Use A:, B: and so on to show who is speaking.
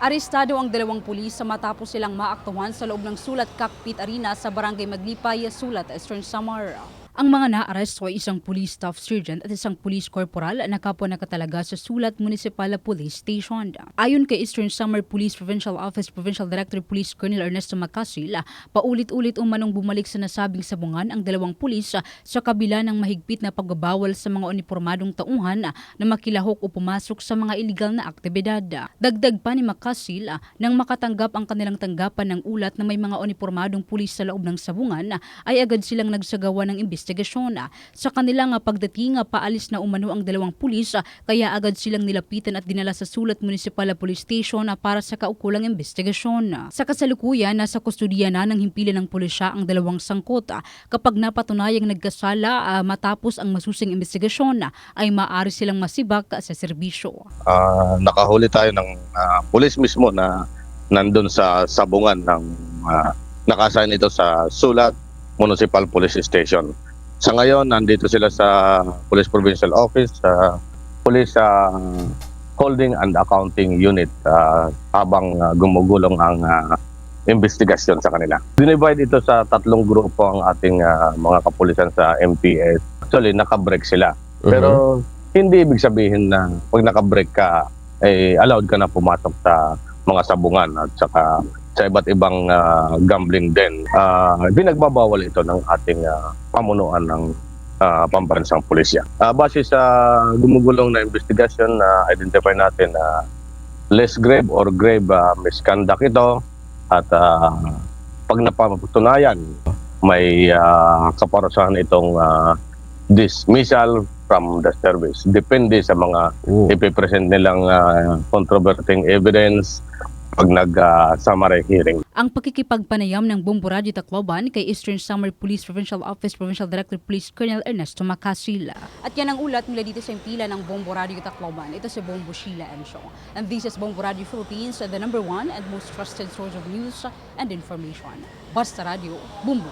A: Arestado ang dalawang pulis sa matapos silang maaktuhan sa loob ng Sulat Cockpit Arena sa Barangay Maglipay, Sulat, Eastern Samar. Ang mga naaresto ay isang police staff sergeant at isang police corporal na kapwa nakatalaga sa Sulat Municipal Police Station. Ayon kay Eastern Samar Police Provincial Office Provincial Director Police Colonel Ernesto Macasil, paulit-ulit umanong bumalik sa nasabing sabungan ang dalawang pulis sa kabila ng mahigpit na pagbabawal sa mga uniformadong tauhan na makilahok o pumasok sa mga iligal na aktibidad. Dagdag pa ni Macasil, nang makatanggap ang kanilang tanggapan ng ulat na may mga uniformadong pulis sa loob ng sabungan, ay agad silang nagsagawa ng investigasyon. Sa kanilang pagdating, paalis na umano ang dalawang pulis, kaya agad silang nilapitan at dinala sa Sulat Municipal Police Station para sa kaukulang investigasyon. Sa kasalukuyan, nasa kustodiya na ng himpilan ng pulisya ang dalawang sangkot. Kapag napatunayang nagkasala matapos ang masusing investigasyon, ay maaari silang masibak sa serbisyo.
B: Nakahuli tayo ng pulis mismo na nandun sa sabungan ng nakasign ito sa Sulat Municipal Police Station. Sa ngayon, nandito sila sa Police Provincial Office, sa Police Holding and Accounting Unit habang gumugulong ang investigasyon sa kanila. Dinivide ito sa tatlong grupo ang ating mga kapulisan sa MPS. Actually, nakabreak sila. Pero hindi ibig sabihin na pag nakabreak ka, allowed ka na pumasok sa mga sabungan at saka sa iba't ibang gambling din. Binagbabawal ito ng ating pamunuan ng pambansang pulisya. Base sa gumugulong na investigasyon, identify natin na less grave or grave misconduct ito at pag napatunayan, may kaparusahan itong dismissal from the service. Depende sa mga ipipresent nilang controverting evidence pag nag-summary hearing.
A: Ang pakikipagpanayam ng Bombo Radio Tacloban kay Eastern Samar Police Provincial Office Provincial Director Police Colonel Ernesto Macasil. At yan ang ulat mula dito sa impila ng Bombo Radio Tacloban. Ito si Bombo Sheila M. Show. And this is Bombo Radio Philippines, the #1 and most trusted source of news and information. Basta Radio, Bombo.